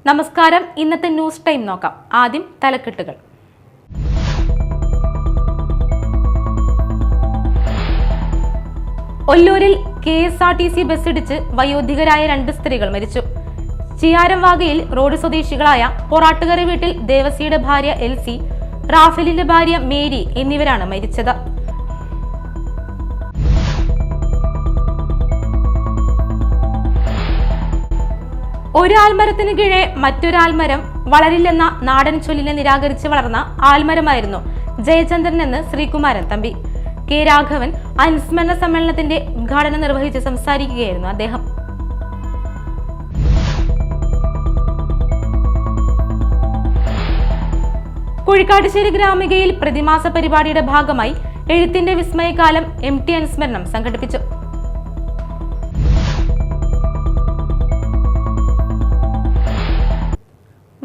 നമസ്കാരം. ഇന്നത്തെ news time നോക്കാം. ആദ്യം തലക്കെട്ടുകൾ. ഒല്ലൂരിൽ KSRTC ബസ്സിടിച്ച് വയോധികരായ 2 സ്ത്രീകൾ മരിച്ചു. ചിയാരംവാകയിൽ റോഡ് സ്വദേശികളായ പൊറാട്ടുകര വീട്ടിൽ ദേവസിയുടെ ഭാര്യ എൽസി, റാഫേലിന്റെ ഭാര്യ മേരി എന്നിവരാണ് മരിച്ചത്. ഒരു ആൽമരത്തിന് കീഴെ മറ്റൊരാൽമരം വളരില്ലെന്ന നാടൻ ചൊല്ലിനെ നിരാകരിച്ച് വളർന്ന ആൽമരമായിരുന്നു ജയചന്ദ്രൻ എന്ന് ശ്രീകുമാരൻ തമ്പി. കെ രാഘവൻ അനുസ്മരണ സമ്മേളനത്തിന്റെ ഉദ്ഘാടനം നിർവഹിച്ച് സംസാരിക്കുകയായിരുന്നു അദ്ദേഹം. കുഴിക്കാട്ടുശ്ശേരി ഗ്രാമികയിൽ പ്രതിമാസ പരിപാടിയുടെ ഭാഗമായി എഴുത്തിന്റെ വിസ്മയകാലം MT അനുസ്മരണം സംഘടിപ്പിച്ചു.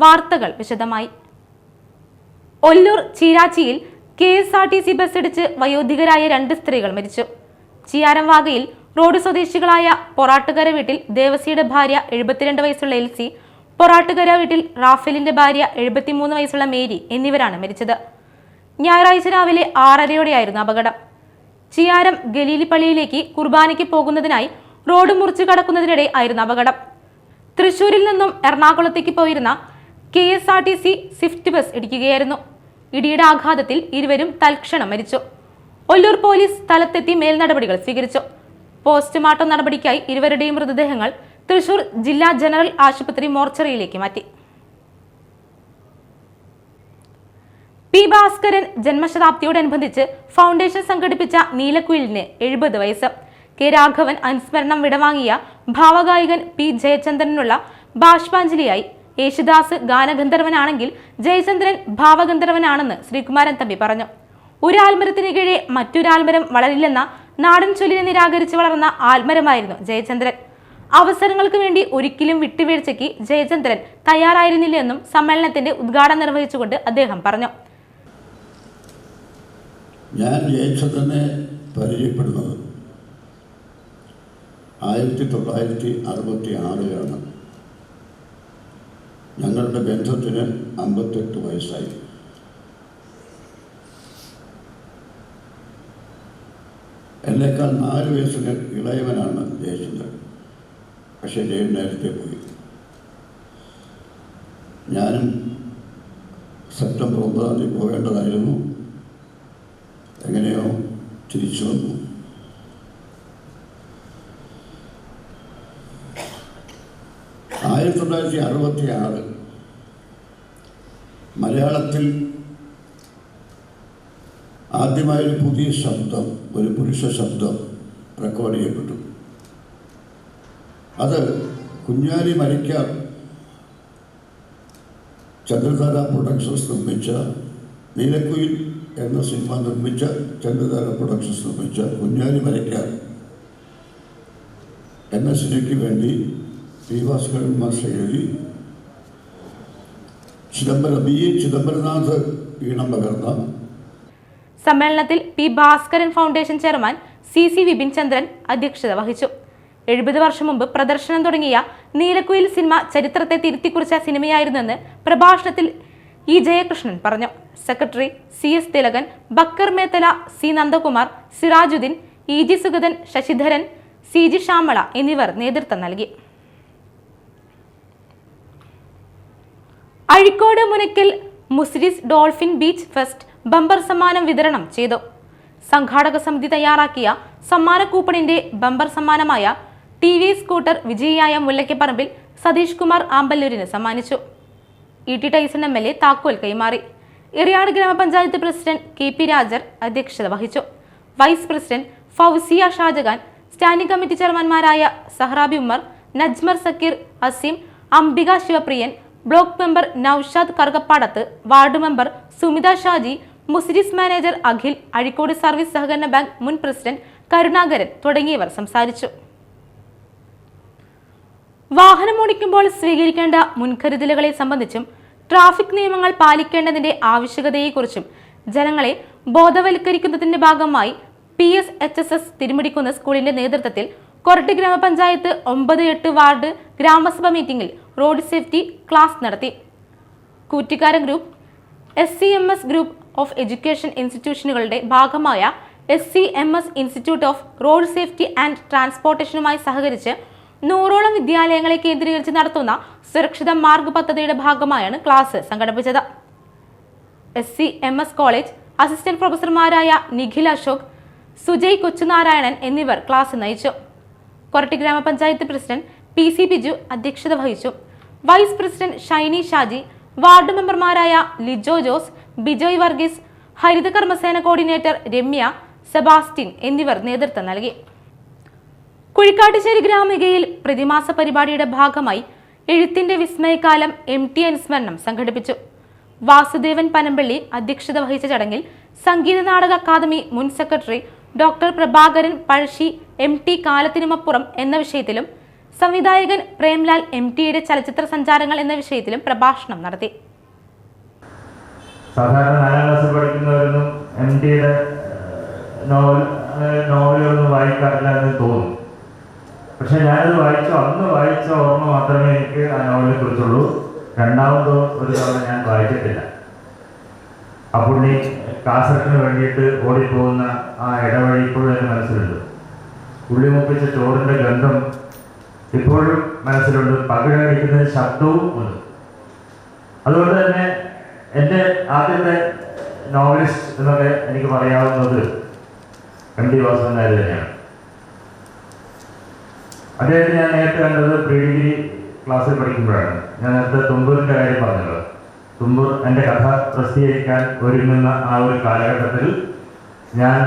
വാർത്തകൾ വിശദമായി. ഒല്ലൂർ ചീരാച്ചിയിൽ KSRTC ബസ്സിടിച്ച് വയോധികരായ 2 സ്ത്രീകൾ മരിച്ചു. ചിയാരംവാകയിൽ റോഡ് സ്വദേശികളായ പൊറാട്ടുകര വീട്ടിൽ ദേവസിയുടെ ഭാര്യ 72 വയസ്സുള്ള എൽസി, പൊറാട്ടുകര വീട്ടിൽ റാഫേലിന്റെ ഭാര്യ 73 വയസ്സുള്ള മേരി എന്നിവരാണ് മരിച്ചത്. ഞായറാഴ്ച രാവിലെ 6:30യോടെയായിരുന്നു അപകടം. ചിയാരം ഗലീലി പള്ളിയിലേക്ക് കുർബാനയ്ക്ക് പോകുന്നതിനായി റോഡ് മുറിച്ചു കടക്കുന്നതിനിടെ ആയിരുന്നു അപകടം. തൃശൂരിൽ നിന്നും എറണാകുളത്തേക്ക് പോയിരുന്ന KSRTC സ്വിഫ്റ്റ് ബസ് ഇടിക്കുകയായിരുന്നു. ഇടിയുടെ ആഘാതത്തിൽ ഇരുവരും തൽക്ഷണം മരിച്ചു. ഒല്ലൂർ പോലീസ് സ്ഥലത്തെത്തി മേൽനടപടികൾ സ്വീകരിച്ചു. പോസ്റ്റ്മോർട്ടം നടപടിക്കായി ഇരുവരുടെയും മൃതദേഹങ്ങൾ തൃശൂർ ജില്ലാ ജനറൽ ആശുപത്രി മോർച്ചറിയിലേക്ക് മാറ്റി. P. ഭാസ്കരൻ ജന്മശതാബ്ദിയോടനുബന്ധിച്ച് ഫൗണ്ടേഷൻ സംഘടിപ്പിച്ച നീലക്കുയിലിന് 70 വയസ്സ്. കെ രാഘവൻ അനുസ്മരണം വിടവാങ്ങിയ ഭാവഗായകൻ P. ജയചന്ദ്രനുള്ള ബാഷ്പാഞ്ജലിയായി യേശുദാസ് ഗാനഗന്ധർവനാണെങ്കിൽ ജയചന്ദ്രൻ ഭാവഗന്ധർവനാണെന്ന് ശ്രീകുമാരൻ തമ്പി പറഞ്ഞു. ഒരാൽമരത്തിന് കീഴെ മറ്റൊരാൽമരം വളരില്ലെന്ന നാടൻ ചൊല്ലിനെ നിരാകരിച്ച് വളർന്ന ആൽമരമായിരുന്നു ജയചന്ദ്രൻ. അവസരങ്ങൾക്ക് വേണ്ടി ഒരിക്കലും വിട്ടുവീഴ്ചയ്ക്ക് ജയചന്ദ്രൻ തയ്യാറായിരുന്നില്ലെന്നും സമ്മേളനത്തിന്റെ ഉദ്ഘാടനം നിർവഹിച്ചുകൊണ്ട് അദ്ദേഹം പറഞ്ഞു. ഞാൻ ജയചന്ദ്രനെ പരിചയപ്പെടുന്നത് 1966 ഞങ്ങളുടെ ബന്ധത്തിന് 58 വയസ്സായി. എന്നേക്കാൾ 4 വയസ്സിന് ഇളയവനാണ് ജയചന്ദ്രൻ. പക്ഷേ ജയൻ നേരത്തെ പോയി. ഞാനും സെപ്റ്റംബർ 9-ാം തീയതി പോകേണ്ടതായിരുന്നു. എങ്ങനെയോ തിരിച്ചു വന്നു. ആയിരത്തി 1966 മലയാളത്തിൽ ആദ്യമായൊരു പുതിയ ശബ്ദം, ഒരു പുരുഷ ശബ്ദം റെക്കോർഡ് ചെയ്യപ്പെട്ടു. അത് കുഞ്ഞാലി മരിക്കാർ ചന്ദ്രധാര പ്രൊഡക്ഷൻസ് നിർമ്മിച്ച നീലക്കുയിൽ എന്ന സിനിമ നിർമ്മിച്ച ചന്ദ്രധാര പ്രൊഡക്ഷൻസ് നിർമ്മിച്ച കുഞ്ഞാലി മരിക്കാർ എന്ന സിനിമയ്ക്ക് വേണ്ടി P. ഭാസ്കരൻ മാസ്റ്റർ എഴുതി ചിദംബരനാഥ് ഈണം പകർന്ന സമ്മേളനത്തിൽ P. Bhaskaran foundation chairman CC Vipin Chandran അധ്യക്ഷത വഹിച്ചു. 70 വർഷം മുമ്പ് പ്രദർശനം തുടങ്ങിയ നീലക്കുയിൽ സിനിമ ചരിത്രത്തെ തിരുത്തിക്കുറിച്ച സിനിമയായിരുന്നെന്ന് പ്രഭാഷണത്തിൽ E. ജയകൃഷ്ണൻ പറഞ്ഞു. Secretary CS Thilakan, Bakkar Methala, C. Nandakumar, Sirajuddin, EG Sugathan, Sasidharan, CG Shyamala എന്നിവർ നേതൃത്വം നൽകി. Azhikode Munakkal Muziris dolphin beach fest bumper സമ്മാനം വിതരണം ചെയ്തു. സംഘാടക സമിതി തയ്യാറാക്കിയ സമ്മാന കൂപ്പണിന്റെ ബമ്പർ സമ്മാനമായ TV സ്കൂട്ടർ വിജയിയായ മുല്ലയ്ക്കപ്പറമ്പിൽ സതീഷ് കുമാർ ആമ്പല്ലൂരിന് സമ്മാനിച്ചു. ET ടൈസൺ MLA താക്കോൽ കൈമാറി. ഇറിയാട് ഗ്രാമപഞ്ചായത്ത് പ്രസിഡന്റ് KP രാജർ അധ്യക്ഷത വഹിച്ചു. Vice president Fousiya Shajahan, standing committee ചെയർമാൻമാരായ Sahrabi Ummer, Najmar Zakir, Azeem, Ambika Sivapriyan, block member Noushad Karukappadath, ward member Sumitha Shaji, Muziris manager Akhil, Azhikode service സഹകരണ ബാങ്ക് മുൻ പ്രസിഡന്റ് കരുണാകരൻ തുടങ്ങിയവർ സംസാരിച്ചു. വാഹനമോടിക്കുമ്പോൾ സ്വീകരിക്കേണ്ട മുൻകരുതലുകളെ സംബന്ധിച്ചും ട്രാഫിക് നിയമങ്ങൾ പാലിക്കേണ്ടതിന്റെ ആവശ്യകതയെക്കുറിച്ചും ജനങ്ങളെ ബോധവൽക്കരിക്കുന്നതിന്റെ ഭാഗമായി PSHSS തിരുമുടിക്കുന്ന് സ്കൂളിന്റെ നേതൃത്വത്തിൽ കൊരട്ടി ഗ്രാമപഞ്ചായത്ത് 9-8 വാർഡ് ഗ്രാമസഭ മീറ്റിംഗിൽ റോഡ് സേഫ്റ്റി ക്ലാസ് നടത്തി. കൂറ്റിക്കാരം group, SCMS group of education ഇൻസ്റ്റിറ്റ്യൂഷനുകളുടെ ഭാഗമായ SCMS institute of road safety and ട്രാൻസ്പോർട്ടേഷനുമായി സഹകരിച്ച് 100ഓളം വിദ്യാലയങ്ങളെ കേന്ദ്രീകരിച്ച് നടത്തുന്ന സുരക്ഷിത മാർഗ് പദ്ധതിയുടെ ഭാഗമായാണ് ക്ലാസ് സംഘടിപ്പിച്ചത്. SCMS കോളേജ് അസിസ്റ്റന്റ് പ്രൊഫസർമാരായ നിഖിൽ അശോക്, സുജയ് കൊച്ചുനാരായണൻ എന്നിവർ ക്ലാസ് നയിച്ചു. കൊരട്ടി ഗ്രാമപഞ്ചായത്ത് പ്രസിഡന്റ് PC ബിജു അധ്യക്ഷത വഹിച്ചു. Vice president Shiny Shaji, ward മെമ്പർമാരായ ലിജോ ജോസ്, ബിജോയ് വർഗീസ്, ഹരിത കർമ്മസേന കോർഡിനേറ്റർ രമ്യ, സെബാസ്റ്റ്യൻ എന്നിവർ നേതൃത്വം നൽകി. കുഴിക്കാട്ടുശ്ശേരി ഗ്രാമികയിൽ പ്രതിമാസ പരിപാടിയുടെ ഭാഗമായി എഴുത്തിന്റെ വിസ്മയകാലം MT അനുസ്മരണം സംഘടിപ്പിച്ചു. വാസുദേവൻ പനമ്പള്ളി അധ്യക്ഷത വഹിച്ച ചടങ്ങിൽ സംഗീത നാടക അക്കാദമി മുൻ secretary doctor Prabhakaran Pazhassi MT കാലത്തിനുമപ്പുറം എന്ന വിഷയത്തിലും സംവിധായകൻ പ്രേംലാൽ MTയുടെ ചലച്ചിത്ര സഞ്ചാരങ്ങൾ എന്ന വിഷയത്തിലും പ്രഭാഷണം നടത്തി. സാധാരണ 4ാം ക്ലാസ്സിൽ പഠിക്കുന്നവരൊന്നും MTയുടെ നോവലുകളൊന്നും വായിക്കാറില്ല എന്ന് തോന്നും. പക്ഷെ ഞാനത് അന്ന് വായിച്ച ഓർമ്മ മാത്രമേ എനിക്ക് ആ നോവലിനെ കുറിച്ചുള്ളൂ. രണ്ടാമതോ ഒരു തവണ ഞാൻ വായിച്ചിട്ടില്ല. അപ്പോൾ ഈ കാസറ്റിന് വേണ്ടിയിട്ട് ഓടിപ്പോകുന്ന ആ ഇടവഴി ഇപ്പോഴും എൻ്റെ മനസ്സിലുണ്ട്. ഉള്ളി മുപ്പിച്ച ചോറിൻ്റെ ഗന്ധം ഇപ്പോഴും മനസ്സിലുണ്ട്. പകിഴടിക്കുന്ന ശബ്ദവും ഉണ്ട്. അതുകൊണ്ട് തന്നെ എൻ്റെ ആദ്യത്തെ നോവലിസ്റ്റ് എന്നൊക്കെ എനിക്ക് പറയാവുന്നത് MT വാസുദേവൻ നായർ തന്നെയാണ്. അദ്ദേഹത്തെ ഞാൻ നേരത്തെ കണ്ടത് പ്രീ ഡിഗ്രി ക്ലാസ്സിൽ പഠിക്കുമ്പോഴാണ്. ഞാൻ നേരത്തെ തുമ്പൂരിൻ്റെ കാര്യം പറഞ്ഞല്ലോ. തുമ്പൂർ എൻ്റെ കഥ പ്രസിദ്ധീകരിക്കാൻ ഒരുങ്ങുന്ന ആ ഒരു കാലഘട്ടത്തിൽ ഞാൻ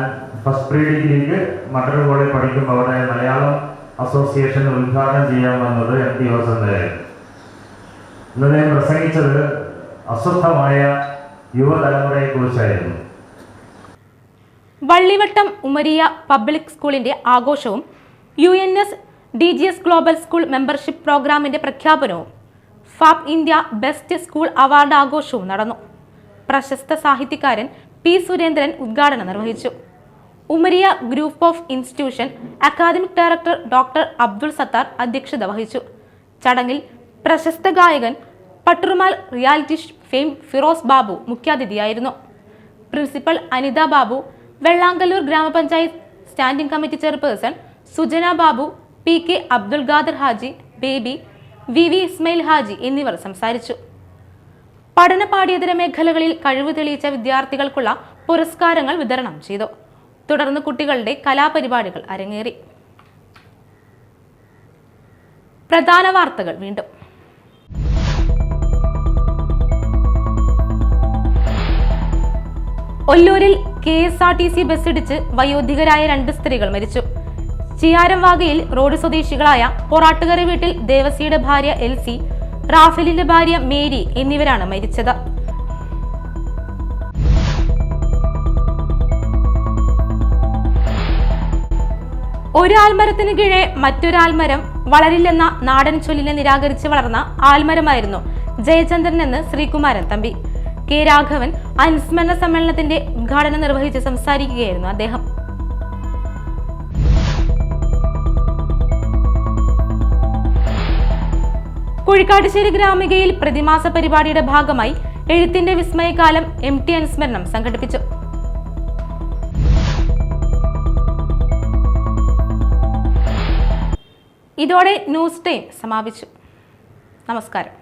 ഫസ്റ്റ് പ്രീ ഡിഗ്രിക്ക് മട്ടന്നൂർ കോളേജിൽ പഠിക്കുമ്പോൾ അവിടെ മലയാളം അസോസിയേഷൻ ഉദ്ഘാടനം ചെയ്യാൻ വന്നത് MT വാസുദേവൻ നായരായിരുന്നു. ഇന്ന് ഞാൻ പ്രസംഗിച്ചത് അസ്വസ്ഥമായ യുവതലമുറയെക്കുറിച്ചായിരുന്നു. വള്ളിവട്ടം ഉമരിയ പബ്ലിക് സ്കൂളിന്റെ ആഘോഷവും UNS DGS global school membership പ്രോഗ്രാമിന്റെ പ്രഖ്യാപനവും Fab India best school award ആഘോഷവും നടന്നു. പ്രശസ്ത സാഹിത്യകാരൻ P. സുരേന്ദ്രൻ ഉദ്ഘാടനം നിർവഹിച്ചു. Umariya group of institution academic director doctor Abdul Sathar അധ്യക്ഷത വഹിച്ചു. ചടങ്ങിൽ പ്രശസ്ത ഗായകൻ പട്ടുറുമാൽ റിയാലിറ്റി ഫെയിം ഫിറോസ് ബാബു മുഖ്യാതിഥിയായിരുന്നു. പ്രിൻസിപ്പൽ അനിത ബാബു, വെള്ളാങ്കല്ലൂർ ഗ്രാമപഞ്ചായത്ത് standing committee chairperson Sujana Babu, PK Abdul Khader Haji, Baby, VV Ismail Haji എന്നിവർ സംസാരിച്ചു. പഠന പാഠ്യേതര മേഖലകളിൽ കഴിവ് തെളിയിച്ച വിദ്യാർത്ഥികൾക്കുള്ള പുരസ്കാരങ്ങൾ വിതരണം ചെയ്തു. തുടർന്ന് കുട്ടികളുടെ കലാപരിപാടികൾ അരങ്ങേറി. പ്രധാന വാർത്തകൾ വീണ്ടും. ഒല്ലൂരിൽ KSRTC ബസ്സിടിച്ച് വയോധികരായ 2 സ്ത്രീകൾ മരിച്ചു. ചിയാരംവാകയിൽ റോഡ് സ്വദേശികളായ പൊറാട്ടുകര വീട്ടിൽ ദേവസിയുടെ ഭാര്യ LC, റാഫേലിന്റെ ഭാര്യ മേരി എന്നിവരാണ് മരിച്ചത്. ഒരു ആൽമരത്തിന് കീഴെ മറ്റൊരാൽമരം വളരില്ലെന്ന നാടൻ ചൊല്ലിനെ നിരാകരിച്ച് വളർന്ന ആൽമരമായിരുന്നു ജയചന്ദ്രൻ എന്ന് ശ്രീകുമാരൻ തമ്പി. K. രാഘവൻ അനുസ്മരണ സമ്മേളനത്തിന്റെ ഉദ്ഘാടനം നിർവഹിച്ച് സംസാരിക്കുകയായിരുന്നു അദ്ദേഹം. കുഴിക്കാട്ടുശ്ശേരി ഗ്രാമികയിൽ പ്രതിമാസ പരിപാടിയുടെ ഭാഗമായി എഴുത്തിന്റെ വിസ്മയകാലം MT അനുസ്മരണം സംഘടിപ്പിച്ചു. ഇതോടെ ന്യൂസ് ടൈം സമാപിച്ചു. നമസ്കാരം.